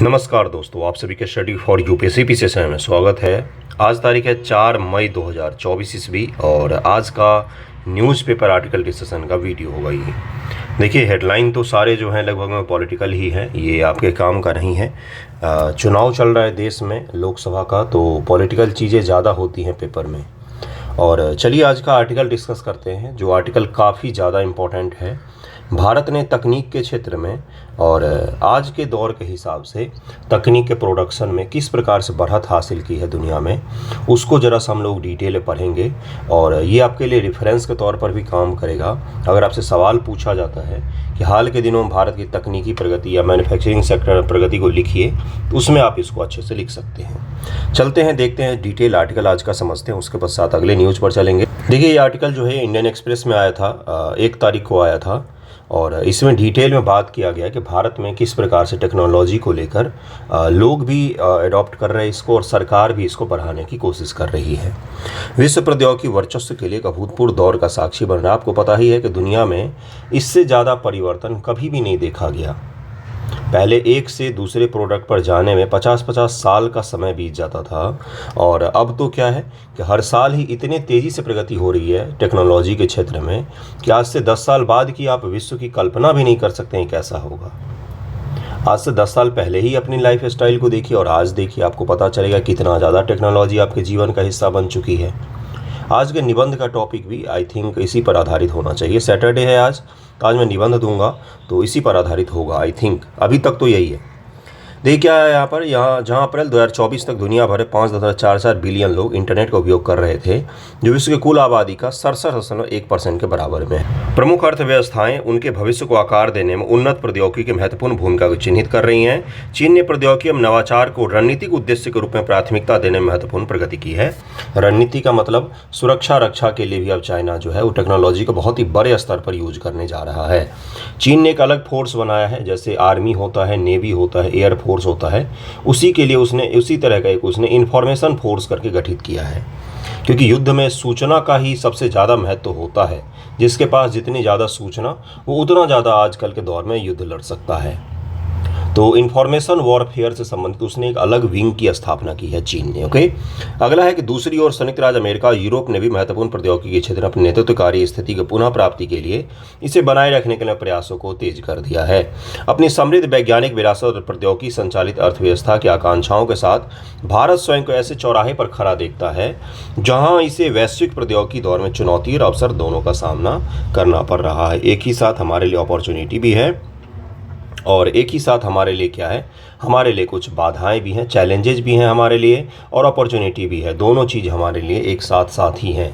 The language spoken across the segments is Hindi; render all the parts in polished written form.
नमस्कार दोस्तों, आप सभी के स्टडी फॉर यूपीएससी सेशन में स्वागत है। आज तारीख है 4 मई 2024 ईस्वी और आज का न्यूज़पेपर आर्टिकल डिस्कशन का वीडियो होगा ये। देखिए, हेडलाइन तो सारे जो हैं लगभग में पॉलिटिकल ही हैं, ये आपके काम का नहीं है। चुनाव चल रहा है देश में लोकसभा का, तो पॉलिटिकल चीज़ें ज़्यादा होती हैं पेपर में। और चलिए आज का आर्टिकल डिस्कस करते हैं, जो आर्टिकल काफ़ी ज़्यादा इम्पोर्टेंट है। भारत ने तकनीक के क्षेत्र में और आज के दौर के हिसाब से तकनीक के प्रोडक्शन में किस प्रकार से बढ़त हासिल की है दुनिया में, उसको ज़रा सा हम लोग डिटेल में पढ़ेंगे। और ये आपके लिए रेफरेंस के तौर पर भी काम करेगा। अगर आपसे सवाल पूछा जाता है कि हाल के दिनों में भारत की तकनीकी प्रगति या मैन्युफैक्चरिंग सेक्टर प्रगति को लिखिए, तो उसमें आप इसको अच्छे से लिख सकते हैं। चलते हैं, देखते हैं डिटेल आर्टिकल आज का समझते हैं, उसके पश्चात अगले न्यूज़ पर चलेंगे। देखिए, ये आर्टिकल जो है इंडियन एक्सप्रेस में आया था, 1 तारीख को आया था और इसमें डिटेल में बात किया गया कि भारत में किस प्रकार से टेक्नोलॉजी को लेकर लोग भी अडॉप्ट कर रहे हैं इसको और सरकार भी इसको बढ़ाने की कोशिश कर रही है। विश्व प्रौद्योगिकी वर्चस्व के लिए एक अभूतपूर्व दौर का साक्षी बन रहा है। आपको पता ही है कि दुनिया में इससे ज़्यादा परिवर्तन कभी भी नहीं देखा गया। पहले एक से दूसरे प्रोडक्ट पर जाने में 50-50 साल का समय बीत जाता था और अब तो क्या है कि हर साल ही इतने तेज़ी से प्रगति हो रही है टेक्नोलॉजी के क्षेत्र में कि आज से 10 साल बाद की आप विश्व की कल्पना भी नहीं कर सकते हैं कैसा होगा। आज से 10 साल पहले ही अपनी लाइफ स्टाइल को देखिए और आज देखिए, आपको पता चलेगा कितना ज़्यादा टेक्नोलॉजी आपके जीवन का हिस्सा बन चुकी है। आज के निबंध का टॉपिक भी आई थिंक इसी पर आधारित होना चाहिए। सैटरडे है आज, तो आज मैं निबंध दूंगा तो इसी पर आधारित होगा आई थिंक। अभी तक तो यही है। देखिए क्या है यहाँ पर, जहाँ अप्रैल 2024 तक दुनिया भर में 5.44 बिलियन लोग इंटरनेट का उपयोग कर रहे थे, जो विश्व की कुल आबादी का 67.1% के बराबर में है। प्रमुख अर्थव्यवस्थाएं उनके भविष्य को आकार देने में उन्नत प्रौद्योगिकी की महत्वपूर्ण भूमिका को चिन्हित कर रही हैं। चीन ने प्रौद्योगिकी एवं नवाचार को रणनीतिक उद्देश्य के रूप में प्राथमिकता देने में महत्वपूर्ण प्रगति की है। रणनीति का मतलब सुरक्षा रक्षा के लिए भी अब चाइना जो है वो टेक्नोलॉजी को बहुत ही बड़े स्तर पर यूज करने जा रहा है। चीन ने एक अलग फोर्स बनाया है, जैसे आर्मी होता है, नेवी होता है, एयर फोर्स होता है, उसी के लिए उसने उसी तरह का एक उसने इंफॉर्मेशन फोर्स करके गठित किया है। क्योंकि युद्ध में सूचना का ही सबसे ज़्यादा महत्व होता है। जिसके पास जितनी ज़्यादा सूचना, वो उतना ज़्यादा आजकल के दौर में युद्ध लड़ सकता है। तो इंफॉर्मेशन वॉरफेयर से संबंधित उसने एक अलग विंग की स्थापना की है चीन ने। ओके, अगला है कि दूसरी ओर संयुक्त राज्य अमेरिका, यूरोप ने भी महत्वपूर्ण प्रौद्योगिकी के क्षेत्र में अपनी नेतृत्वकारी स्थिति की पुनः प्राप्ति के लिए इसे बनाए रखने के लिए प्रयासों को तेज कर दिया है। अपनी समृद्ध वैज्ञानिक विरासत और प्रौद्योगिकी संचालित अर्थव्यवस्था की आकांक्षाओं के साथ भारत स्वयं को ऐसे चौराहे पर खड़ा देखता है जहाँ इसे वैश्विक प्रौद्योगिकी दौर में चुनौती और अवसर दोनों का सामना करना पड़ रहा है। एक ही साथ हमारे लिए अपॉर्चुनिटी भी है और एक ही साथ हमारे लिए क्या है, हमारे लिए कुछ बाधाएं भी हैं, चैलेंजेस भी हैं हमारे लिए और अपॉर्चुनिटी भी है। दोनों चीज़ हमारे लिए एक साथ साथ ही हैं।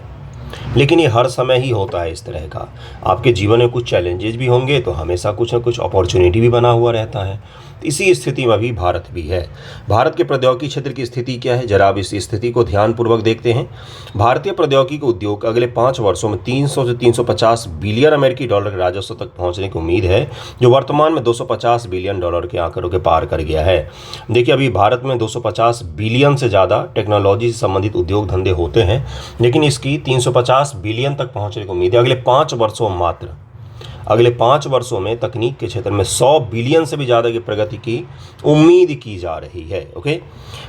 लेकिन ये हर समय ही होता है इस तरह का। आपके जीवन में कुछ चैलेंजेस भी होंगे तो हमेशा कुछ ना कुछ अपॉर्चुनिटी भी बना हुआ रहता है। इसी स्थिति में भी भारत भी है। भारत के प्रौद्योगिकी क्षेत्र की स्थिति क्या है, जरा अब इस स्थिति को ध्यानपूर्वक देखते हैं। भारतीय प्रौद्योगिकी उद्योग अगले 5 वर्षों में 300 से 350 बिलियन अमेरिकी डॉलर के राजस्व तक पहुंचने की उम्मीद है, जो वर्तमान में 250 बिलियन डॉलर के आंकड़ों के पार कर गया है। देखिए, अभी भारत में 250 बिलियन से ज़्यादा टेक्नोलॉजी से संबंधित उद्योग धंधे होते हैं, लेकिन इसकी 350 बिलियन तक पहुँचने की उम्मीद है अगले 5 वर्षों में। मात्र अगले 5 वर्षों में तकनीक के क्षेत्र में 100 बिलियन से भी ज़्यादा की प्रगति की उम्मीद की जा रही है। ओके,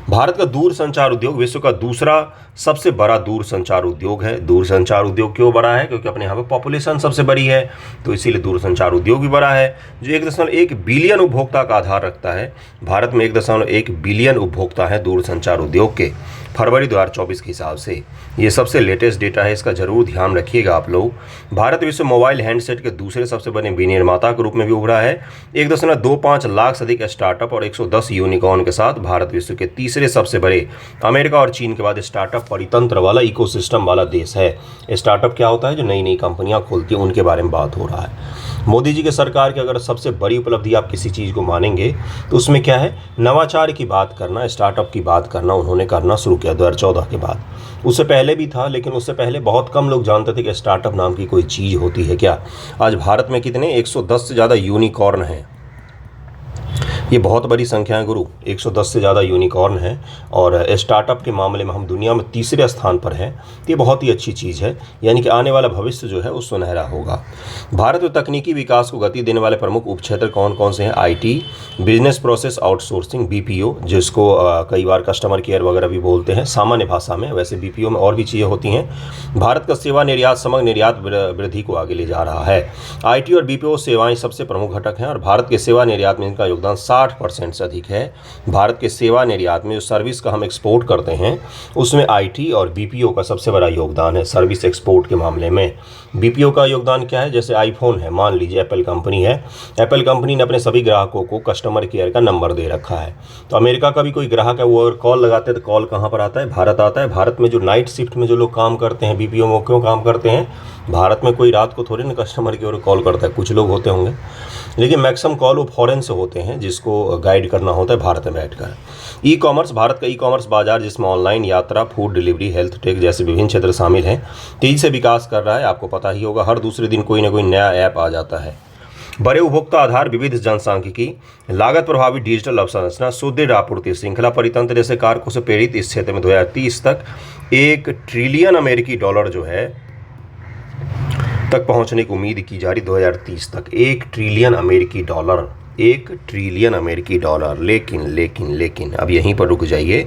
भारत का दूरसंचार उद्योग विश्व का दूसरा सबसे बड़ा दूरसंचार उद्योग है। दूरसंचार उद्योग क्यों बड़ा है? क्योंकि अपने यहाँ पे पॉपुलेशन सबसे बड़ी है, तो इसीलिए दूरसंचार उद्योग भी बड़ा है, जो 1.1 बिलियन उपभोक्ता का आधार रखता है। भारत में 1.1 बिलियन उपभोक्ता है दूरसंचार उद्योग के, फरवरी 2024 के हिसाब से। ये सबसे लेटेस्ट डेटा है, इसका जरूर ध्यान रखिएगा आप लोग। भारत विश्व मोबाइल हैंडसेट के दूसरे सबसे बड़े विनिर्माता के रूप में भी उभरा है। 1.25 लाख से अधिक स्टार्टअप और 110 यूनिकॉर्न के साथ भारत विश्व के तीसरे सबसे बड़े, अमेरिका और चीन के बाद स्टार्टअप परितंत्र वाला, इकोसिस्टम वाला देश है। स्टार्टअप क्या होता है? जो नई नई कंपनियां खोलती हैं, उनके बारे में बात हो रहा है। मोदी जी के सरकार की अगर सबसे बड़ी उपलब्धि आप किसी चीज़ को मानेंगे तो उसमें क्या है, नवाचार की बात करना, स्टार्टअप की बात करना उन्होंने करना शुरू किया 2014 के बाद। उससे पहले भी था, लेकिन उससे पहले बहुत कम लोग जानते थे कि स्टार्टअप नाम की कोई चीज़ होती है क्या। आज भारत में कितने 110 से ज़्यादा यूनिकॉर्न हैं। ये बहुत बड़ी संख्या है गुरु, 110 से ज़्यादा यूनिकॉर्न है और स्टार्टअप के मामले में हम दुनिया में तीसरे स्थान पर हैं। ये बहुत ही अच्छी चीज़ है, यानी कि आने वाला भविष्य जो है वो सुनहरा होगा। भारत में तकनीकी विकास को गति देने वाले प्रमुख उपक्षेत्र कौन कौन से हैं? IT, business process outsourcing, BPO, जिसको कई बार कस्टमर केयर वगैरह भी बोलते हैं सामान्य भाषा में, वैसे बीपीओ में और भी चीज़ें होती हैं। भारत का सेवा निर्यात समग्र निर्यात वृद्धि को आगे ले जा रहा है। आईटी और बीपीओ सेवाएं सबसे प्रमुख घटक हैं और भारत के सेवा निर्यात में इनका योगदान 60% से अधिक है। भारत के सेवा निर्यात में जो सर्विस का हम एक्सपोर्ट करते हैं उसमें आईटी और बीपीओ का सबसे बड़ा योगदान है। सर्विस एक्सपोर्ट के मामले में बीपीओ का योगदान क्या है? जैसे आईफोन है, मान लीजिए एप्पल कंपनी है, एप्पल कंपनी ने अपने सभी ग्राहकों को कस्टमर केयर का नंबर दे रखा है। तो अमेरिका का भी कोई ग्राहक है, वो अगर कॉल लगाते हैं तो कॉल कहाँ पर आता है? भारत आता है। भारत में जो नाइट शिफ्ट में जो लोग काम करते हैं बीपीओ में, क्यों काम करते हैं? भारत में कोई रात को थोड़ी ना कस्टमर की ओर कॉल करता है, कुछ लोग होते होंगे, लेकिन मैक्सिमम कॉल वो फॉरेन से होते हैं जिसको गाइड करना होता है भारत में बैठकर। ई कॉमर्स, भारत का ई कॉमर्स बाजार जिसमें ऑनलाइन यात्रा, फूड डिलीवरी, हेल्थ टेक जैसे विभिन्न क्षेत्र शामिल हैं, तेजी से विकास कर रहा है। आपको पता ही होगा, हर दूसरे दिन कोई ना कोई नया ऐप आ जाता है। बड़े उपभोक्ता आधार, विविध जनसांख्यिकी, लागत प्रभावी डिजिटल अवसंरचना, सुदृढ़ आपूर्ति श्रृंखला, परितंत्र जैसे कारकों से प्रेरित इस क्षेत्र में 2030 तक $1 ट्रिलियन अमेरिकी डॉलर जो है तक पहुंचने की उम्मीद की जा रही। 2030 तक $1 ट्रिलियन अमेरिकी डॉलर, $1 ट्रिलियन अमेरिकी डॉलर। लेकिन अब यहीं पर रुक जाइए।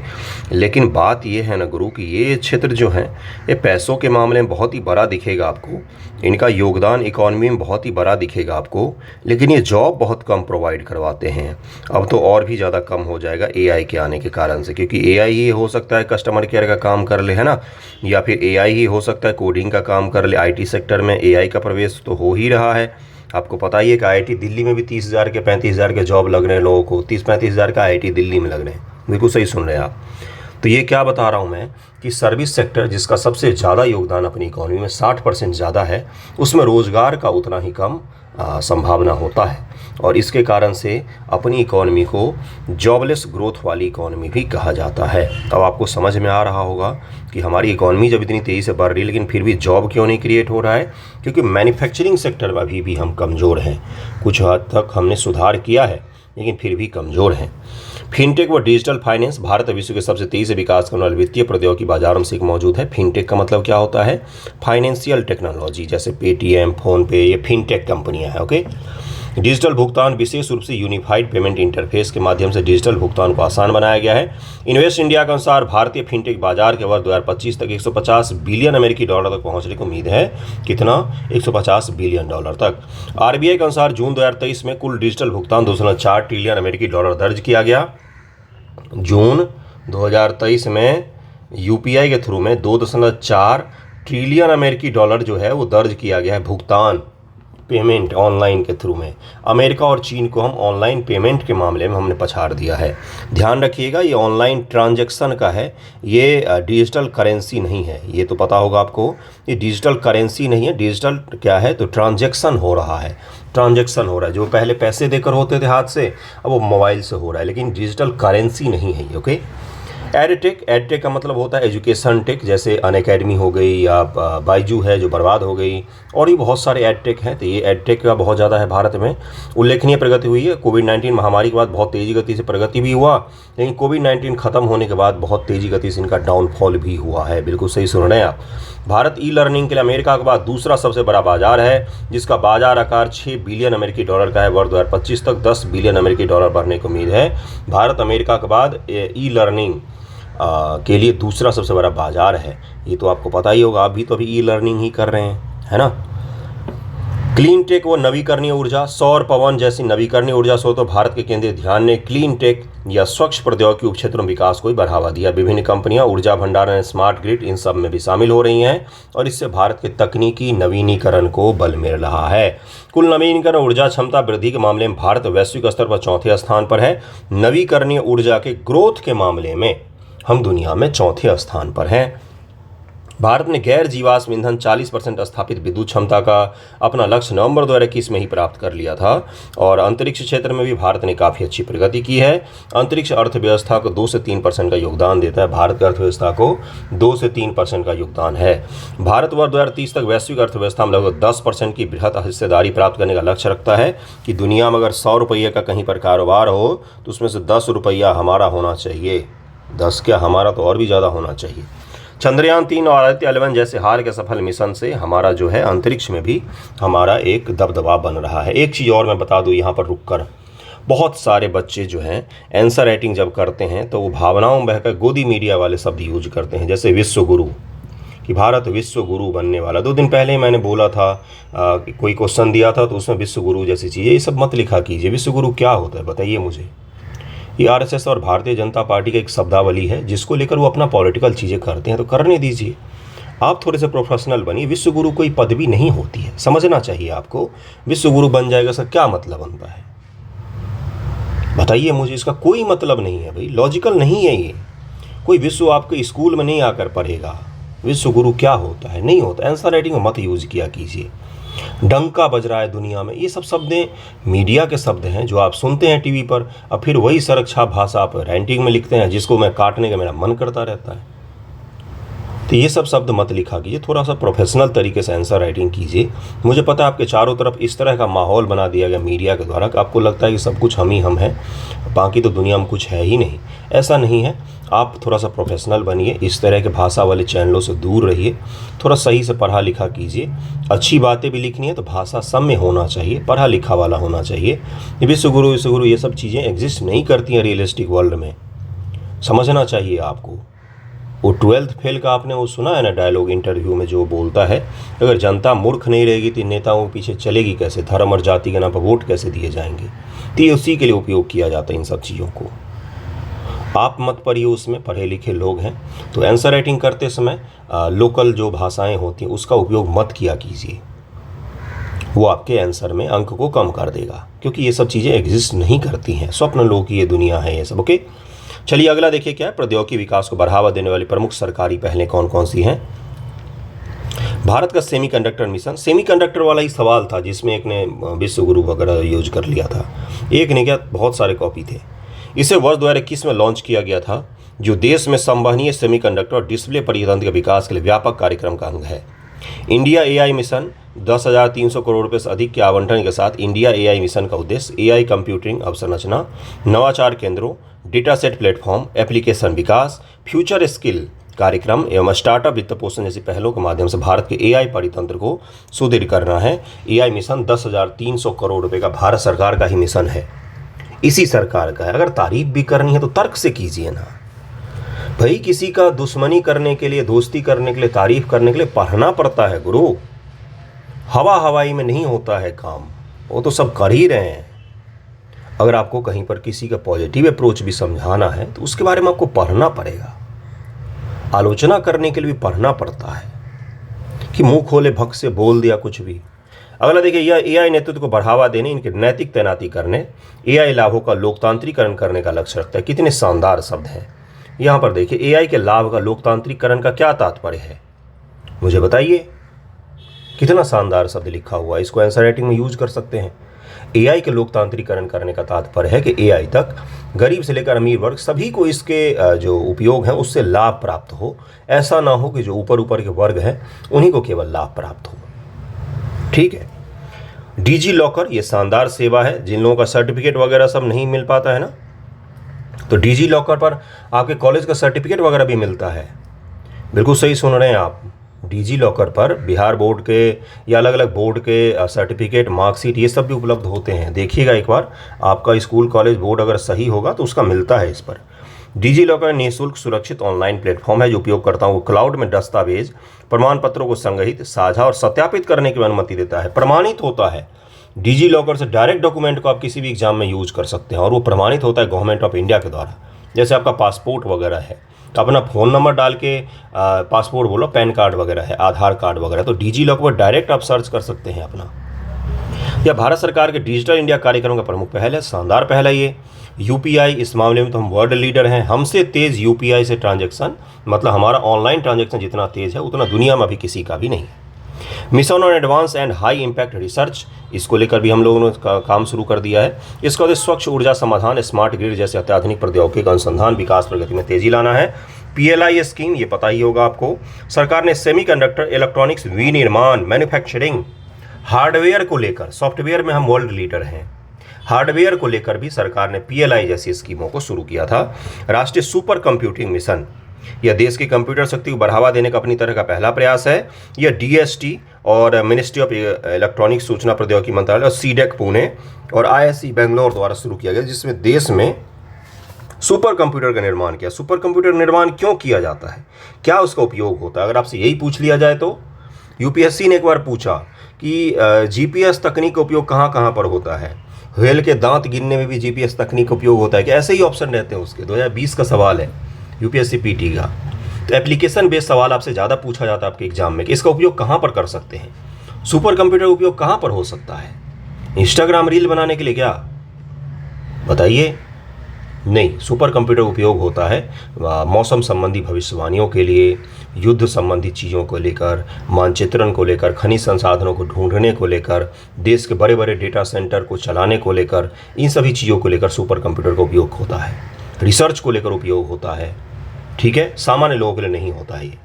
लेकिन बात ये है ना गुरु कि ये क्षेत्र जो है ये पैसों के मामले में बहुत ही बड़ा दिखेगा आपको, इनका योगदान इकॉनमी में बहुत ही बड़ा दिखेगा आपको, लेकिन ये जॉब बहुत कम प्रोवाइड करवाते हैं। अब तो और भी ज़्यादा कम हो जाएगा एआई के आने के कारण से, क्योंकि एआई ही हो सकता है कस्टमर केयर का काम कर ले, है ना, या फिर एआई ही हो सकता है कोडिंग का काम कर ले। आईटी सेक्टर में एआई का प्रवेश तो हो ही रहा है। आपको पता ही है कि आईआईटी दिल्ली में भी 30,000 के 35,000 के जॉब लग रहे हैं लोगों को, 30-35,000 का आईआईटी दिल्ली में लग रहे हैं। बिल्कुल सही सुन रहे हैं आप। तो ये क्या बता रहा हूँ मैं कि सर्विस सेक्टर जिसका सबसे ज़्यादा योगदान अपनी इकॉनमी में 60% ज़्यादा है, उसमें रोज़गार का उतना ही कम संभावना होता है और इसके कारण से अपनी इकॉनमी को जॉबलेस ग्रोथ वाली इकॉनमी भी कहा जाता है। अब आपको समझ में आ रहा होगा कि हमारी इकॉनमी जब इतनी तेज़ी से बढ़ रही है लेकिन फिर भी जॉब क्यों नहीं क्रिएट हो रहा है? क्योंकि मैन्युफैक्चरिंग सेक्टर में अभी भी हम कमज़ोर हैं। कुछ हद तक हमने सुधार किया है लेकिन फिर भी कमज़ोर हैं। फिनटेक व डिजिटल फाइनेंस, भारत विश्व के सबसे तेज़ी से विकास करने वाले वित्तीय प्रौद्योगिकी बाजारों में से एक मौजूद है। फिनटेक का मतलब क्या होता है? फाइनेंशियल टेक्नोलॉजी, जैसे पेटीएम, फ़ोनपे, ये फिनटेक कंपनियां हैं। ओके। डिजिटल भुगतान, विशेष रूप से यूनिफाइड पेमेंट इंटरफेस के माध्यम से डिजिटल भुगतान को आसान बनाया गया है। इन्वेस्ट इंडिया के अनुसार भारतीय फिनटेक बाजार के वर्ष 2025 तक 150 बिलियन अमेरिकी डॉलर तक पहुंचने की उम्मीद है। कितना? 150 बिलियन डॉलर तक। आरबीआई के अनुसार जून 2023 में कुल डिजिटल भुगतान 2.4 ट्रिलियन अमेरिकी डॉलर दर्ज किया गया। जून 2023 में यूपीआई के थ्रू में 2.4 ट्रिलियन अमेरिकी डॉलर जो है वो दर्ज किया गया है भुगतान, पेमेंट ऑनलाइन के थ्रू में। अमेरिका और चीन को हम ऑनलाइन पेमेंट के मामले में हमने पछाड़ दिया है। ध्यान रखिएगा, ये ऑनलाइन ट्रांजैक्शन का है, ये डिजिटल करेंसी नहीं है। ये तो पता होगा आपको, ये डिजिटल करेंसी नहीं है। डिजिटल क्या है? तो ट्रांजैक्शन हो रहा है, ट्रांजैक्शन हो रहा है। जो पहले पैसे देकर होते थे हाथ से, अब वो मोबाइल से हो रहा है, लेकिन डिजिटल करेंसी नहीं है। ओके। एडटेक, एडटेक का मतलब होता है एजुकेशन टेक, जैसे अनअकैडमी हो गई या बायजू है जो बर्बाद हो गई, और भी बहुत सारे एडटेक हैं। तो ये एडटेक का बहुत ज़्यादा है भारत में। उल्लेखनीय प्रगति हुई है। कोविड-19 महामारी के बाद बहुत तेज़ी गति से प्रगति भी हुआ, लेकिन कोविड-19 खत्म होने के बाद बहुत तेज़ी गति से इनका डाउनफॉल भी हुआ है। बिल्कुल सही सुन रहे हैं आप। भारत ई लर्निंग के लिए अमेरिका के बाद दूसरा सबसे बड़ा बाजार है, जिसका बाजार आकार 6 बिलियन अमेरिकी डॉलर का है। वर्ष 2025 तक 10 बिलियन अमेरिकी डॉलर बढ़ने की उम्मीद है। भारत अमेरिका के बाद ई लर्निंग के लिए दूसरा सबसे बड़ा बाजार है। ये तो आपको पता ही होगा, आप भी तो अभी ई लर्निंग ही कर रहे हैं, है ना। क्लीन टेक व नवीकरणीय ऊर्जा, सौर, पवन जैसी नवीकरणीय ऊर्जा स्रोतों भारत के केंद्रीय ध्यान ने क्लीन टेक या स्वच्छ प्रौद्योगिकी उपक्षेत्रों में विकास को बढ़ावा दिया। विभिन्न कंपनियां ऊर्जा भंडारण, स्मार्ट ग्रिड, इन सब में भी शामिल हो रही हैं और इससे भारत के तकनीकी नवीनीकरण को बल मिल रहा है। कुल नवीनीकरण ऊर्जा क्षमता वृद्धि के मामले में भारत वैश्विक स्तर पर चौथे स्थान पर है। नवीकरणीय ऊर्जा के ग्रोथ के मामले में हम दुनिया में चौथे स्थान पर हैं। भारत ने गैर जीवाश्म ईंधन 40% स्थापित विद्युत क्षमता का अपना लक्ष्य नवंबर 2021 में ही प्राप्त कर लिया था। और अंतरिक्ष क्षेत्र में भी भारत ने काफ़ी अच्छी प्रगति की है। अंतरिक्ष अर्थव्यवस्था को 2 से 3% का योगदान देता है। भारत की अर्थव्यवस्था को 2 से 3% का योगदान है। भारत वर्ष 2030 तक वैश्विक अर्थव्यवस्था में लगभग 10% की बृहत हिस्सेदारी प्राप्त करने का लक्ष्य रखता है कि दुनिया में अगर 100 रुपये का कहीं पर कारोबार हो तो उसमें से 10 रुपया हमारा होना चाहिए। 10 क्या, हमारा तो और भी ज़्यादा होना चाहिए। चंद्रयान 3 और आदित्य 11 जैसे हाल के सफल मिशन से हमारा जो है अंतरिक्ष में भी हमारा एक दबदबा बन रहा है। एक चीज़ और मैं बता दूं यहाँ पर रुककर, बहुत सारे बच्चे जो हैं आंसर राइटिंग जब करते हैं तो वो भावनाओं में बहकर गोदी मीडिया वाले शब्द यूज करते हैं, जैसे विश्व गुरु, कि भारत विश्व गुरु बनने वाला। 2 दिन पहले मैंने बोला था कोई क्वेश्चन दिया था तो उसमें विश्व गुरु जैसी चीज़ें ये सब मत लिखा कीजिए। विश्व गुरु क्या होता है बताइए मुझे। ये आरएसएस और भारतीय जनता पार्टी का एक शब्दावली है जिसको लेकर वो अपना पॉलिटिकल चीज़ें करते हैं, तो करने दीजिए। आप थोड़े से प्रोफेशनल बनिए। विश्व गुरु कोई पदवी नहीं होती है, समझना चाहिए आपको। विश्व गुरु बन जाएगा, इसका क्या मतलब बनता है बताइए मुझे। इसका कोई मतलब नहीं है भाई, लॉजिकल नहीं है ये। कोई विश्व आपके स्कूल में नहीं आकर पढ़ेगा विश्व गुरु क्या होता है, नहीं होता। आंसर राइटिंग में मत यूज किया कीजिए। डंका बज रहा है दुनिया में, ये सब शब्द मीडिया के शब्द हैं जो आप सुनते हैं टीवी पर, और फिर वही सड़क छाप भाषा आप राइटिंग में लिखते हैं जिसको मैं काटने का मेरा मन करता रहता है। तो ये सब शब्द मत लिखा कीजिए, थोड़ा सा प्रोफेशनल तरीके से आंसर राइटिंग कीजिए। मुझे पता है आपके चारों तरफ इस तरह का माहौल बना दिया गया मीडिया के द्वारा कि आपको लगता है कि सब कुछ हम ही हम हैं, बाकी तो दुनिया में कुछ है ही नहीं। ऐसा नहीं है, आप थोड़ा सा प्रोफेशनल बनिए, इस तरह के भाषा वाले चैनलों से दूर रहिए, थोड़ा सही से पढ़ा लिखा कीजिए। अच्छी बातें भी लिखनी है तो भाषा सब में होना चाहिए, पढ़ा लिखा वाला होना चाहिए। विश्व गुरु ये सब चीज़ें एग्जिस्ट नहीं करती हैं रियलिस्टिक वर्ल्ड में, समझना चाहिए आपको। वो 12th फेल का आपने वो सुना है ना डायलॉग इंटरव्यू में, जो बोलता है अगर जनता मूर्ख नहीं रहेगी तो नेताओं के पीछे चलेगी कैसे, धर्म और जाति के नाम पर वोट कैसे दिए जाएंगे। तो ये उसी के लिए उपयोग किया जाता है इन सब चीज़ों को। आप मत पढ़िए, उसमें पढ़े लिखे लोग हैं। तो आंसर राइटिंग करते समय लोकल जो भाषाएं होती हैं उसका उपयोग मत किया कीजिए, वो आपके आंसर में अंक को कम कर देगा, क्योंकि ये सब चीज़ें एग्जिस्ट नहीं करती हैं। स्वप्न लोक की ये दुनिया है ये सब। ओके, चलिए अगला देखिए क्या है। प्रौद्योगिकी विकास को बढ़ावा देने वाली प्रमुख सरकारी पहलें कौन कौन सी हैं। भारत का सेमीकंडक्टर मिशन, सेमीकंडक्टर वाला ही सवाल था जिसमें एक ने विश्व गुरु वगैरह यूज कर लिया था, एक ने क्या, बहुत सारे कॉपी थे। इसे वर्ष 2021 में लॉन्च किया गया था, जो देश में संवहनीय सेमीकंडक्टर और डिस्प्ले परितंत्र के विकास के लिए व्यापक कार्यक्रम का अंग है। इंडिया एआई मिशन 10,300 करोड़ रुपये से अधिक के आवंटन के साथ इंडिया एआई मिशन का उद्देश्य एआई कंप्यूटिंग अवसंरचना, नवाचार केंद्रों, डेटा सेट प्लेटफॉर्म, एप्लीकेशन विकास, फ्यूचर स्किल कार्यक्रम एवं स्टार्टअप वित्त पोषण जैसी पहलों के माध्यम से भारत के एआई परितंत्र को सुदृढ़ करना है। एआई मिशन 10,300 करोड़ रुपये का भारत सरकार का ही मिशन है, इसी सरकार का है। अगर तारीफ भी करनी है तो तर्क से कीजिए ना भाई। किसी का दुश्मनी करने के लिए, दोस्ती करने के लिए, तारीफ करने के लिए पढ़ना पड़ता है गुरु। हवा हवाई में नहीं होता है काम, वो तो सब कर ही रहे हैं। अगर आपको कहीं पर किसी का पॉजिटिव अप्रोच भी समझाना है तो उसके बारे में आपको पढ़ना पड़ेगा। आलोचना करने के लिए भी पढ़ना पड़ता है, कि मुंह खोले भक से बोल दिया कुछ भी। अगला देखिए, यह एआई नेतृत्व को बढ़ावा देने, इनके नैतिक तैनाती करने, एआई लाभों का लोकतांत्रिकरण करने का लक्ष्य रखता है। कितने शानदार शब्द हैं यहाँ पर। देखिए, एआई के लाभ का लोकतांत्रिकरण का क्या तात्पर्य है मुझे बताइए। कितना शानदार शब्द लिखा हुआ है, इसको आंसर राइटिंग में यूज कर सकते हैं। एआई के लोकतांत्रिकरण करने का तात्पर्य है कि एआई तक गरीब से लेकर अमीर वर्ग सभी को इसके जो उपयोग है उससे लाभ प्राप्त हो। ऐसा ना हो कि जो ऊपर ऊपर के वर्ग हैं उन्हीं को केवल लाभ प्राप्त हो। ठीक है। डिजी लॉकर, ये शानदार सेवा है। जिन लोगों का सर्टिफिकेट वगैरह सब नहीं मिल पाता है ना, तो डिजी लॉकर पर आपके कॉलेज का सर्टिफिकेट वगैरह भी मिलता है। बिल्कुल सही सुन रहे हैं आप। डिजी लॉकर पर बिहार बोर्ड के या अलग अलग बोर्ड के सर्टिफिकेट, मार्कशीट, ये सब भी उपलब्ध होते हैं। देखिएगा एक बार, आपका स्कूल कॉलेज बोर्ड अगर सही होगा तो उसका मिलता है इस पर। डिजी लॉकर निःशुल्क सुरक्षित ऑनलाइन प्लेटफॉर्म है जो उपयोगकर्ताओं को क्लाउड में दस्तावेज, प्रमाण पत्रों को संग्रहित, साझा और सत्यापित करने की अनुमति देता है। प्रमाणित होता है। डिजी लॉकर से डायरेक्ट डॉक्यूमेंट को आप किसी भी एग्जाम में यूज कर सकते हैं और वो प्रमाणित होता है गवर्नमेंट ऑफ इंडिया के द्वारा। जैसे आपका पासपोर्ट वगैरह है, तो अपना फ़ोन नंबर डाल के पासपोर्ट बोलो, पैन कार्ड वगैरह है, आधार कार्ड वगैरह, तो डिजी लॉकर पर डायरेक्ट आप सर्च कर सकते हैं अपना। यह भारत सरकार के डिजिटल इंडिया कार्यक्रम का प्रमुख पहल है। शानदार पहल है ये। यूपीआई इस मामले में तो हम वर्ल्ड लीडर हैं। हमसे तेज़ यूपीआई से ट्रांजैक्शन, मतलब हमारा ऑनलाइन ट्रांजैक्शन जितना तेज़ है उतना दुनिया में अभी किसी का भी नहीं है। Mission on advance and high impact research, इसको लेकर भी हम लोगों ने काम शुरू कर दिया है। इसका उद्देश्य स्वच्छ ऊर्जा समाधान, स्मार्ट ग्रिड जैसे अत्याधुनिक प्रौद्योगिकी अनुसंधान विकास प्रगति में तेजी लाना है। पीएलआई स्कीम, ये पता ही होगा आपको। सरकार ने सेमीकंडक्टर, इलेक्ट्रॉनिक्स, विनिर्माण, मैन्युफैक्चरिंग, हार्डवेयर को लेकर, सॉफ्टवेयर में हम वर्ल्ड लीडर हैं, हार्डवेयर को लेकर भी सरकार ने पीएलआई जैसी स्कीमों को शुरू किया था। राष्ट्रीय सुपर कंप्यूटिंग मिशन, यह देश की कंप्यूटर शक्ति को बढ़ावा देने का अपनी तरह का पहला प्रयास है। यह डीएसटी और मिनिस्ट्री ऑफ इलेक्ट्रॉनिक्स सूचना प्रौद्योगिकी मंत्रालय और सीडेक पुणे और आईएससी बेंगलोर द्वारा शुरू किया गया, जिसमें देश में सुपर कंप्यूटर का निर्माण किया। सुपर कंप्यूटर निर्माण क्यों किया जाता है, क्या उसका उपयोग होता है, अगर आपसे यही पूछ लिया जाए तो यूपीएससी ने एक बार पूछा कि जीपीएस तकनीक का उपयोग कहाँ कहाँ पर होता है। व्हेल के दांत गिनने में भी जीपीएस तकनीक का उपयोग होता है कि ऐसे ही ऑप्शन रहते हैं उसके। 2020 का सवाल है यूपीएससी पीटी का। तो एप्लीकेशन बेस्ड सवाल आपसे ज़्यादा पूछा जाता है आपके एग्जाम में कि इसका उपयोग कहाँ पर कर सकते हैं, सुपर कंप्यूटर का उपयोग कहाँ पर हो सकता है। इंस्टाग्राम रील बनाने के लिए क्या, बताइए? नहीं, सुपर कंप्यूटर उपयोग होता है मौसम संबंधी भविष्यवाणियों के लिए, युद्ध संबंधी चीज़ों को लेकर, मानचित्रण को लेकर, खनिज संसाधनों को ढूंढने को लेकर, देश के बड़े बड़े डेटा सेंटर को चलाने को लेकर, इन सभी चीज़ों को लेकर सुपर कंप्यूटर का उपयोग होता है। रिसर्च को लेकर उपयोग होता है, ठीक है, सामान्य लोगों के लिए नहीं होता है ये।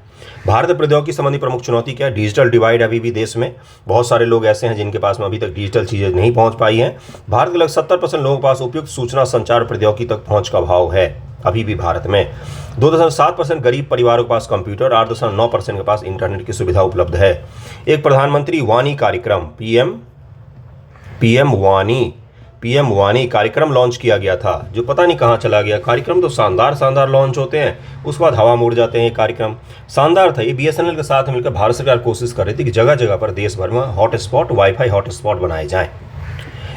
भारत प्रौद्योगिकी संबंधी प्रमुख चुनौती क्या है? Digital divide. अभी भी देश में बहुत सारे लोग ऐसे हैं जिनके पास में अभी तक डिजिटल चीज़ें नहीं पहुंच पाई हैं। भारत के लगभग 70% लोगों के पास उपयुक्त सूचना संचार प्रौद्योगिकी तक पहुंच का अभाव है अभी भी भारत में। 2.7% गरीब परिवारों के पास कंप्यूटर, 8.9% के पास इंटरनेट की सुविधा उपलब्ध है। एक प्रधानमंत्री वाणी कार्यक्रम पीएम वाणी कार्यक्रम लॉन्च किया गया था, जो पता नहीं कहाँ चला गया। कार्यक्रम तो शानदार लॉन्च होते हैं, उसके बाद हवा मुड़ जाते हैं। ये कार्यक्रम शानदार था। ये बीएसएनएल के साथ मिलकर भारत सरकार कोशिश कर रही थी कि जगह जगह पर देश भर में हॉटस्पॉट, वाईफाई हॉटस्पॉट बनाए जाएं।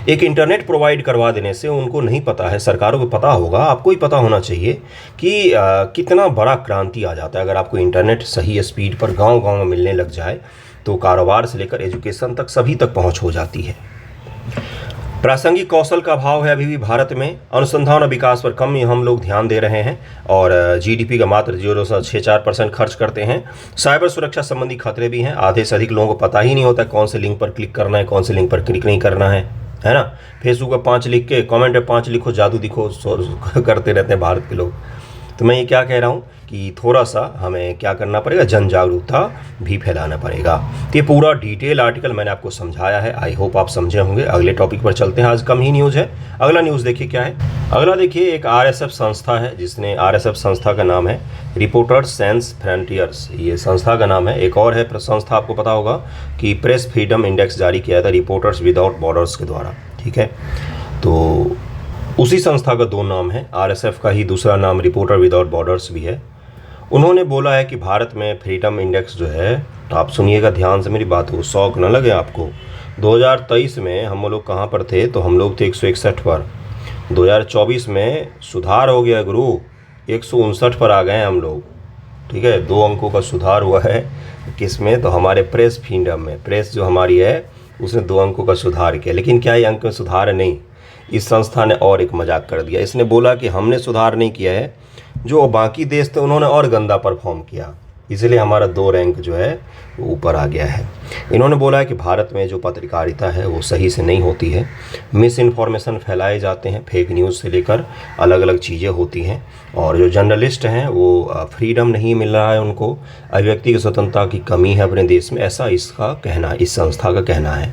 एक इंटरनेट प्रोवाइड करवा देने से उनको नहीं पता है, सरकारों को पता होगा, आपको ही पता होना चाहिए कि कितना बड़ा क्रांति आ जाता है अगर आपको इंटरनेट सही स्पीड पर गाँव में मिलने लग जाए तो कारोबार से लेकर एजुकेशन तक सभी तक पहुँच हो जाती है। प्रासंगिक कौशल का अभाव है अभी भी भारत में। अनुसंधान और विकास पर कम हम लोग ध्यान दे रहे हैं और जीडीपी का मात्र 0.64% खर्च करते हैं। साइबर सुरक्षा संबंधी खतरे भी हैं। आधे से अधिक लोगों को पता ही नहीं होता कौन से लिंक पर क्लिक करना है, कौन से लिंक पर क्लिक नहीं करना है ना। फेसबुक पर 5 लिख के कमेंट में 5 लिखो, जादू दिखो करते रहते हैं भारत के लोग। तो मैं ये क्या कह रहा हूँ कि थोड़ा सा हमें क्या करना पड़ेगा, जन जागरूकता भी फैलाना पड़ेगा। तो ये पूरा डिटेल आर्टिकल मैंने आपको समझाया है, आई होप आप समझे होंगे। अगले टॉपिक पर चलते हैं, आज कम ही न्यूज़ है। अगला न्यूज़ देखिए क्या है। अगला देखिए, एक आरएसएफ संस्था है, जिसने आरएसएफ संस्था का नाम है रिपोर्टर्स सैंस फ्रंटियर्स, ये संस्था का नाम है। एक और है संस्था, आपको पता होगा कि प्रेस फ्रीडम इंडेक्स जारी किया था रिपोर्टर्स विदाउट बॉर्डर्स के द्वारा, ठीक है। तो उसी संस्था का 2 नाम है, आरएसएफ का ही दूसरा नाम रिपोर्टर विदाउट बॉर्डर्स भी है। उन्होंने बोला है कि भारत में फ्रीडम इंडेक्स जो है, आप सुनिएगा ध्यान से मेरी बात को, शौक न लगे आपको। 2023 में हम लोग कहाँ पर थे, तो हम लोग थे 161 पर। 2024 में सुधार हो गया गुरु, 159 पर आ गए हम लोग, ठीक है। 2 अंकों का सुधार हुआ है। किस में? तो हमारे प्रेस फ्रीडम में। प्रेस जो हमारी है उसने 2 अंकों का सुधार किया। लेकिन क्या ये अंक में सुधार है? नहीं। इस संस्था ने और एक मजाक कर दिया। इसने बोला कि हमने सुधार नहीं किया है, जो बाकी देश थे उन्होंने और गंदा परफॉर्म किया, इसलिए हमारा 2 रैंक जो है वो ऊपर आ गया है। इन्होंने बोला है कि भारत में जो पत्रकारिता है वो सही से नहीं होती है, मिस इन्फॉर्मेशन फैलाए जाते हैं, फेक न्यूज़ से लेकर अलग अलग चीज़ें होती हैं, और जो जर्नलिस्ट हैं वो फ्रीडम नहीं मिल रहा है उनको, अभिव्यक्ति की स्वतंत्रता की कमी है अपने देश में, ऐसा इसका कहना, इस संस्था का कहना है।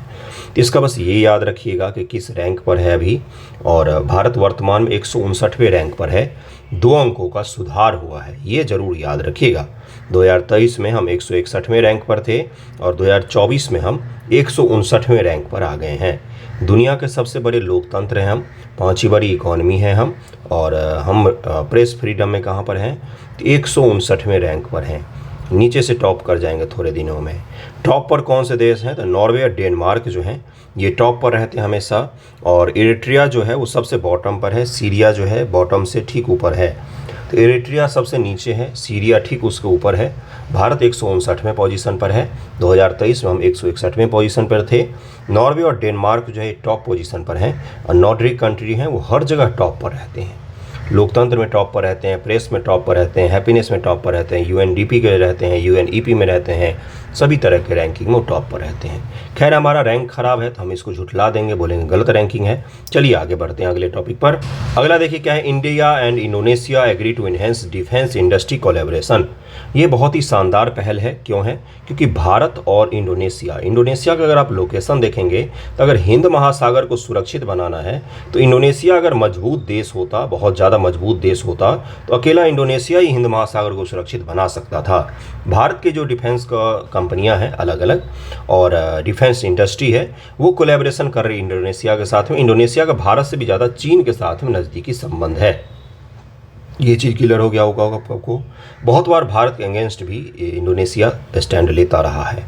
तो इसका बस ये याद रखिएगा कि किस रैंक पर है अभी, और भारत वर्तमान में 159वें रैंक पर है। 2 अंकों का सुधार हुआ है, ये ज़रूर याद रखिएगा। 2023 में हम 161वें रैंक पर थे और 2024 में हम 159वें रैंक पर आ गए हैं। दुनिया के सबसे बड़े लोकतंत्र हैं हम, 5वीं बड़ी इकॉनमी है हम, और हम प्रेस फ्रीडम में कहाँ पर हैं? 159वें रैंक पर हैं। नीचे से टॉप कर जाएंगे थोड़े दिनों में। टॉप पर कौन से देश हैं? तो नॉर्वे और डेनमार्क जो हैं ये टॉप पर रहते हैं हमेशा, और इरिट्रिया जो है वो सबसे बॉटम पर है, सीरिया जो है बॉटम से ठीक ऊपर है। तो एरिट्रिया सबसे नीचे है, सीरिया ठीक उसके ऊपर है, भारत 159वें पोजीशन पर है, 2023 में हम 161वें पोजीशन पर थे। नॉर्वे और डेनमार्क जो है टॉप पोजीशन पर हैं, और नॉर्डिक कंट्री हैं वो हर जगह टॉप पर रहते हैं, लोकतंत्र में टॉप पर रहते हैं, प्रेस में टॉप पर रहते हैं, हैप्पीनेस में टॉप पर रहते हैं, यूएनडीपी के रहते हैं, यूएनईपी में रहते हैं, सभी तरह के रैंकिंग में टॉप पर रहते हैं। खैर हमारा रैंक खराब है तो हम इसको झुठला देंगे, बोलेंगे गलत रैंकिंग है। चलिए आगे बढ़ते हैं अगले टॉपिक पर। अगला देखिए क्या है, India and Indonesia agree to enhance defence industry collaboration. ये बहुत ही शानदार पहल है। क्यों है? क्योंकि भारत और इंडोनेशिया का अगर आप लोकेशन देखेंगे तो अगर हिंद महासागर को सुरक्षित बनाना है तो इंडोनेशिया अगर मजबूत देश होता, बहुत ज़्यादा मजबूत देश होता, तो अकेला इंडोनेशिया ही हिंद महासागर को सुरक्षित बना सकता था। भारत के जो डिफेंस का कंपनियां हैं अलग अलग और डिफेंस इंडस्ट्री है वो कोलैबोरेशन कर रही है इंडोनेशिया के साथ में। इंडोनेशिया का भारत से भी ज़्यादा चीन के साथ में नज़दीकी संबंध है। ये चीज़ क्लियर हो गया होगा आपको। बहुत बार भारत के अगेंस्ट भी इंडोनेशिया स्टैंड लेता रहा है।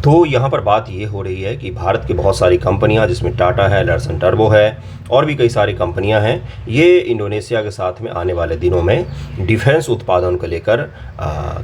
तो यहाँ पर बात ये हो रही है कि भारत की बहुत सारी कंपनियाँ, जिसमें टाटा है, लार्सन टर्बो है और भी कई सारी कंपनियाँ हैं, ये इंडोनेशिया के साथ में आने वाले दिनों में डिफेंस उत्पादन को लेकर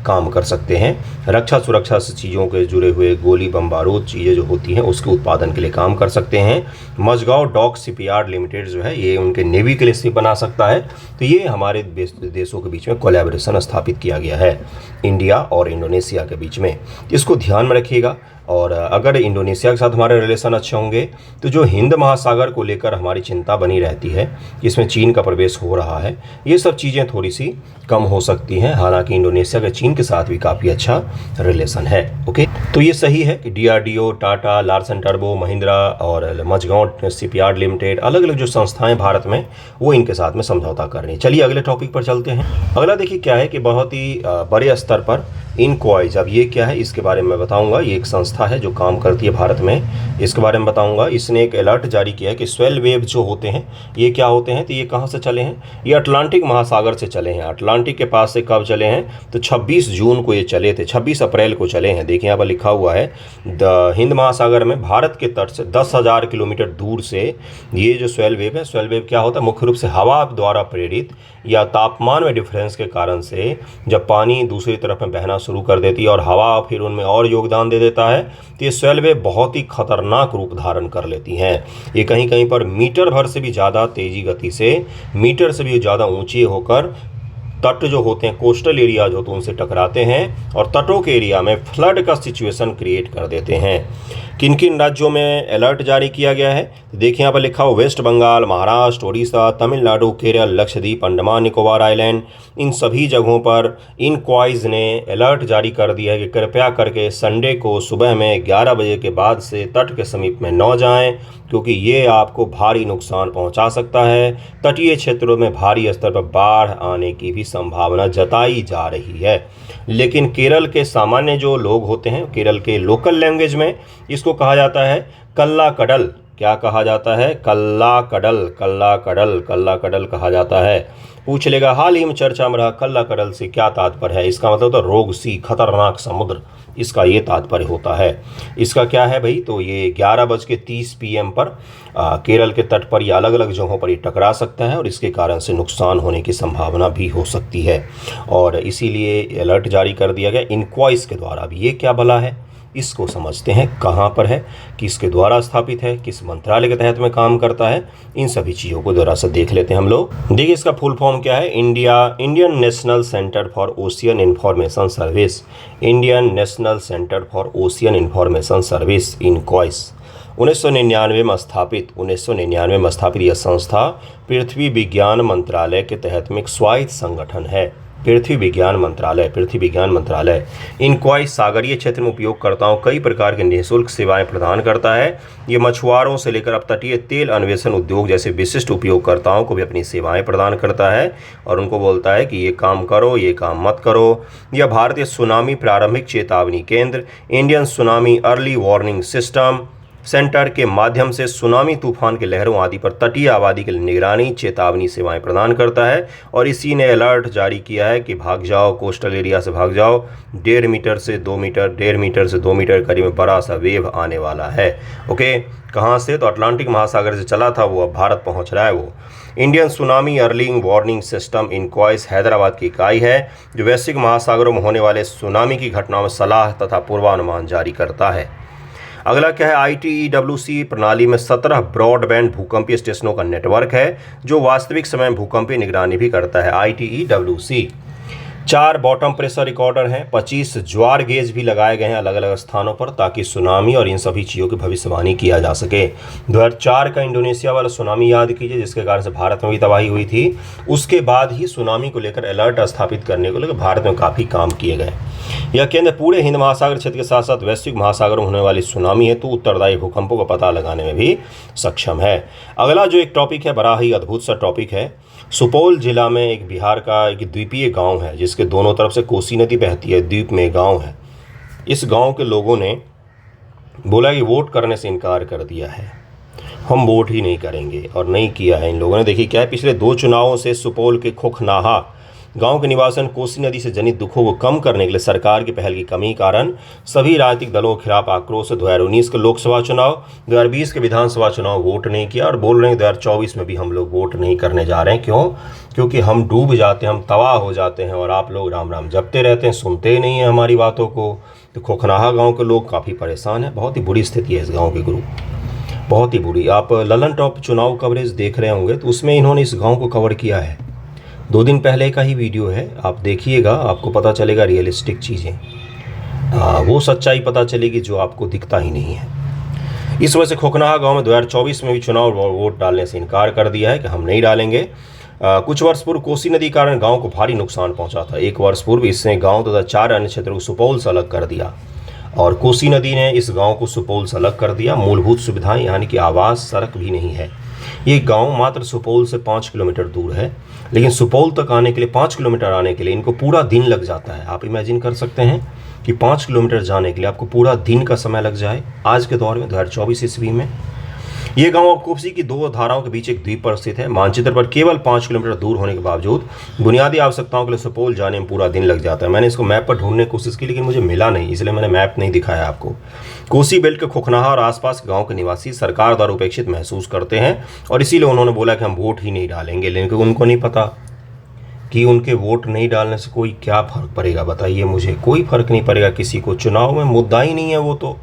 काम कर सकते हैं। रक्षा सुरक्षा से चीज़ों के जुड़े हुए गोली बम बारूद चीज़ें जो होती हैं उसके उत्पादन के लिए काम कर सकते हैं। मझगांव डॉक शिपयार्ड लिमिटेड जो है ये उनके नेवी के लिए शिप बना सकता है। तो ये हमारे देशों के बीच में कोलैबोरेशन स्थापित किया गया है इंडिया और इंडोनेशिया के बीच में। इसको ध्यान में रखिएगा। और अगर इंडोनेशिया के साथ हमारे रिलेशन अच्छे होंगे तो जो हिंद महासागर को लेकर हमारी चिंता बनी रहती है, इसमें चीन का प्रवेश हो रहा है, ये सब चीज़ें थोड़ी सी कम हो सकती हैं। हालांकि इंडोनेशिया का चीन के साथ भी काफ़ी अच्छा रिलेशन है। ओके, तो ये सही है कि DRDO, Tata, Larsen turbo, Mahindra और मझगांव शिपयार्ड लिमिटेड, अलग अलग जो संस्थाएं भारत में, वो इनके साथ में समझौता कर रही हैं। चलिए अगले टॉपिक पर चलते हैं। अगला देखिए क्या है कि बहुत ही बड़े स्तर पर इनक्वाइज, अब ये क्या है इसके बारे में मैं बताऊंगा। ये एक संस्था है जो काम करती है भारत में, इसके बारे में बताऊंगा। इसने एक अलर्ट जारी किया है कि स्वेल वेव जो होते हैं ये क्या होते हैं, तो ये कहाँ से चले हैं, ये अटलांटिक महासागर से चले हैं। अटलांटिक के पास से कब चले हैं, तो 26 जून को ये चले थे, 26 अप्रैल को चले हैं। देखिए यहाँ पर लिखा हुआ है हिंद महासागर में भारत के तट से 10,000 किलोमीटर दूर से ये जो स्वेल वेव है, स्वेल वेव क्या होता है, मुख्य रूप से हवा द्वारा प्रेरित या तापमान में डिफरेंस के कारण से जब पानी दूसरी तरफ में बहना शुरू कर देती है और हवा फिर उनमें और योगदान दे देता है, तो ये स्वेल वेव बहुत ही खतरनाक रूप धारण कर लेती हैं। ये कहीं कहीं पर मीटर भर से भी ज़्यादा तेजी गति से, मीटर से भी ज़्यादा ऊंची होकर तट जो होते हैं, कोस्टल एरियाज होते हैं, उनसे टकराते हैं और तटों के एरिया में फ्लड का सिचुएशन क्रिएट कर देते हैं। किन किन राज्यों में अलर्ट जारी किया गया है, देखिए यहाँ पर लिखा हो वेस्ट बंगाल, महाराष्ट्र, उड़ीसा, तमिलनाडु, केरल, लक्षद्वीप, अंडमान निकोबार आइलैंड, इन सभी जगहों पर इनक्वाइज ने अलर्ट जारी कर दिया है कि कृपया करके संडे को सुबह में 11 बजे के बाद से तट के समीप में न जाएं, क्योंकि ये आपको भारी नुकसान पहुंचा सकता है। तटीय क्षेत्रों में भारी स्तर पर बाढ़ आने की भी संभावना जताई जा रही है। लेकिन केरल के सामान्य जो लोग होते हैं, केरल के लोकल लैंग्वेज में इसको कहा जाता है कल्ला कडल। क्या कहा जाता है? कल्ला कडल, कल्ला कडल, कल्ला कडल कहा जाता है। पूछ लेगा हाल ही में चर्चा में रहा कल्ला कडल से क्या तात्पर्य है, इसका मतलब तो रोग सी, खतरनाक समुद्र, इसका ये तात्पर्य होता है। इसका क्या है भाई, तो ये 11:30 PM पर केरल के तट पर या अलग अलग जगहों पर ये टकरा सकता है और इसके कारण से नुकसान होने की संभावना भी हो सकती है और इसीलिए अलर्ट जारी कर दिया गया इनक्वाइज के द्वारा। अब ये क्या भला है, इसको समझते हैं, कहाँ पर है, किसके द्वारा स्थापित है, किस मंत्रालय के तहत में काम करता है, इन सभी चीज़ों को जरा सा देख लेते हैं हम लोग। देखिए इसका फुल फॉर्म क्या है, Indian national centre for ocean information service, Indian national centre for ocean information service INCOIS. 1999 में स्थापित, 1999 में स्थापित यह संस्था पृथ्वी विज्ञान मंत्रालय के तहत में एक स्वायत्त संगठन है। पृथ्वी विज्ञान मंत्रालय इनक्वाइज सागरीय क्षेत्र में उपयोगकर्ताओं कई प्रकार के निःशुल्क सेवाएं प्रदान करता है। ये मछुआरों से लेकर अब तटीय तेल अन्वेषण उद्योग जैसे विशिष्ट उपयोगकर्ताओं को भी अपनी सेवाएं प्रदान करता है और उनको बोलता है कि ये काम करो, ये काम मत करो। यह भारतीय सुनामी प्रारंभिक चेतावनी केंद्र, Indian tsunami early warning system, centre के माध्यम से सुनामी, तूफान के लहरों आदि पर तटीय आबादी के लिए निगरानी, चेतावनी सेवाएं प्रदान करता है। और इसी ने अलर्ट जारी किया है कि भाग जाओ, कोस्टल एरिया से भाग जाओ, 1.5 मीटर से 2 मीटर, 1.5 मीटर से 2 मीटर करीब में बड़ा सा वेव आने वाला है। ओके, कहाँ से? तो अटलांटिक महासागर से चला था वो, अब भारत पहुँच रहा है वो। Indian tsunami early warning system INCOIS Hyderabad की इकाई है जो वैश्विक महासागरों में होने वाले सुनामी की घटनाओं में सलाह तथा पूर्वानुमान जारी करता है। अगला क्या है? ITEWC प्रणाली में 17 ब्रॉडबैंड भूकंपीय स्टेशनों का नेटवर्क है जो वास्तविक समय भूकंपीय निगरानी भी करता है। ITEWC 4 बॉटम प्रेशर रिकॉर्डर हैं, 25 ज्वार गेज भी लगाए गए हैं अलग अलग स्थानों पर ताकि सुनामी और इन सभी चीज़ों की भविष्यवाणी किया जा सके। 2004 का इंडोनेशिया वाला सुनामी याद कीजिए जिसके कारण से भारत में भी तबाही हुई थी। उसके बाद ही सुनामी को लेकर अलर्ट स्थापित करने को लेकर भारत में काफ़ी काम किए गए। यह केंद्र पूरे हिंद महासागर क्षेत्र के साथ साथ वैश्विक महासागरों में होने वाली सुनामी हेतु उत्तरदायी भूकंपों का पता लगाने में भी सक्षम है। अगला जो एक टॉपिक है, बड़ा ही अद्भुत सा टॉपिक है। सुपौल जिला में एक बिहार का एक द्वीपीय गांव है जिसके दोनों तरफ से कोसी नदी बहती है, द्वीप में गांव है। इस गांव के लोगों ने बोला कि वोट करने से इनकार कर दिया है, हम वोट ही नहीं करेंगे, और नहीं किया है इन लोगों ने। देखिए क्या है, पिछले 2 चुनावों से सुपौल के खोखनाहा गांव के निवासियों ने कोसी नदी से जनित दुखों को कम करने के लिए सरकार की पहल की कमी कारण सभी राजनीतिक दलों के खिलाफ आक्रोश 2019 के लोकसभा चुनाव, 2020 के विधानसभा चुनाव वोट नहीं किया और बोल रहे हैं 2024 में भी हम लोग वोट नहीं करने जा रहे हैं। क्यों? क्योंकि हम डूब जाते हैं, हम तबाह हो जाते हैं और आप लोग राम राम जपते रहते हैं, सुनते ही नहीं हैं हमारी बातों को। तो खोखनाहा गाँव के लोग काफ़ी परेशान हैं, बहुत ही बुरी स्थिति है इस गाँव के गुरु, बहुत ही बुरी। आप ललन टॉप चुनाव कवरेज देख रहे होंगे तो उसमें इन्होंने इस गाँव को कवर किया है। 2 दिन पहले का ही वीडियो है, आप देखिएगा, आपको पता चलेगा रियलिस्टिक चीज़ें, वो सच्चाई पता चलेगी जो आपको दिखता ही नहीं है। इस वजह से खोखनाहा गांव में 2024 में भी चुनाव वोट डालने से इनकार कर दिया है कि हम नहीं डालेंगे। कुछ वर्ष पूर्व कोसी नदी के कारण गांव को भारी नुकसान पहुंचा था। 1 वर्ष पूर्व इसने गांव तथा 4 अन्य क्षेत्रों को सुपौल से अलग कर दिया और कोसी नदी ने इस गाँव को सुपौल से अलग कर दिया। मूलभूत सुविधाएँ यानी कि आवास, सड़क भी नहीं है। ये गांव मात्र सुपौल से 5 किलोमीटर दूर है, लेकिन सुपौल तक आने के लिए 5 किलोमीटर आने के लिए इनको पूरा दिन लग जाता है। आप इमेजिन कर सकते हैं कि 5 किलोमीटर जाने के लिए आपको पूरा दिन का समय लग जाए आज के दौर में 2024 ईस्वी में। ये गांव कोसी की 2 धाराओं के बीच एक द्वीप पर स्थित है। मानचित्र पर केवल 5 किलोमीटर दूर होने के बावजूद बुनियादी आवश्यकताओं के लिए सुपौल जाने में पूरा दिन लग जाता है। मैंने इसको मैप पर ढूंढने की कोशिश की लेकिन मुझे मिला नहीं, इसलिए मैंने मैप नहीं दिखाया आपको। कोसी बेल्ट के खोखनाहा और आसपास के गांव के निवासी सरकार द्वारा उपेक्षित महसूस करते हैं और इसीलिए उन्होंने बोला कि हम वोट ही नहीं डालेंगे। लेकिन उनको नहीं पता कि उनके वोट नहीं डालने से कोई क्या फ़र्क पड़ेगा, बताइए मुझे। कोई फ़र्क नहीं पड़ेगा किसी को, चुनाव में मुद्दा ही नहीं है वो तो,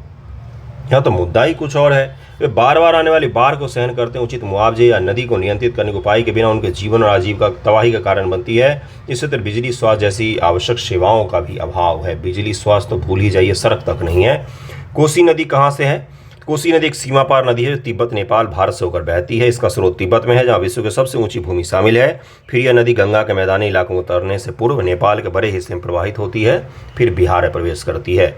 यहाँ तो मुद्दा ही कुछ और है। वे बार बार आने वाली बाढ़ को सहन करते हैं, उचित मुआवजे या नदी को नियंत्रित करने के उपाय के बिना उनके जीवन और आजीविका तबाही का कारण बनती है। इससे तो बिजली, स्वास्थ्य जैसी आवश्यक सेवाओं का भी अभाव है। बिजली, स्वास्थ्य तो भूल ही जाइए, सड़क तक नहीं है। कोसी नदी कहाँ से है? कोसी नदी एक सीमा पार नदी है जो तिब्बत, नेपाल, भारत से होकर बहती है। इसका स्रोत तिब्बत में है जहाँ विश्व की सबसे ऊंची भूमि शामिल है। फिर यह नदी गंगा के मैदानी इलाकों में उतरने से पूर्व नेपाल के बड़े हिस्से में प्रवाहित होती है, फिर बिहार में प्रवेश करती है।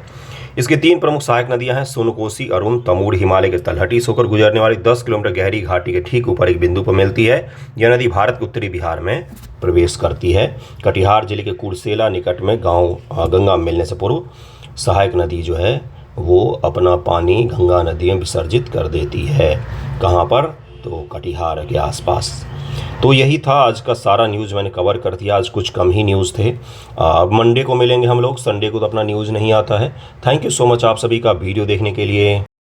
इसकी 3 प्रमुख सहायक नदियां हैं, सोन, कोसी, अरुण, तमूर। हिमालय के तलहटी से होकर गुजरने वाली 10 किलोमीटर गहरी घाटी के ठीक ऊपर एक बिंदु पर मिलती है। यह नदी भारत के उत्तरी बिहार में प्रवेश करती है। कटिहार जिले के कुर्सेला निकट में गाँव गंगा मिलने से पूर्व सहायक नदी जो है वो अपना पानी गंगा नदी में विसर्जित कर देती है। कहाँ पर? तो कटिहार के आसपास। तो यही था आज का सारा न्यूज़, मैंने कवर कर दिया। आज कुछ कम ही न्यूज़ थे। अब मंडे को मिलेंगे हम लोग, संडे को तो अपना न्यूज़ नहीं आता है। थैंक यू सो मच आप सभी का वीडियो देखने के लिए।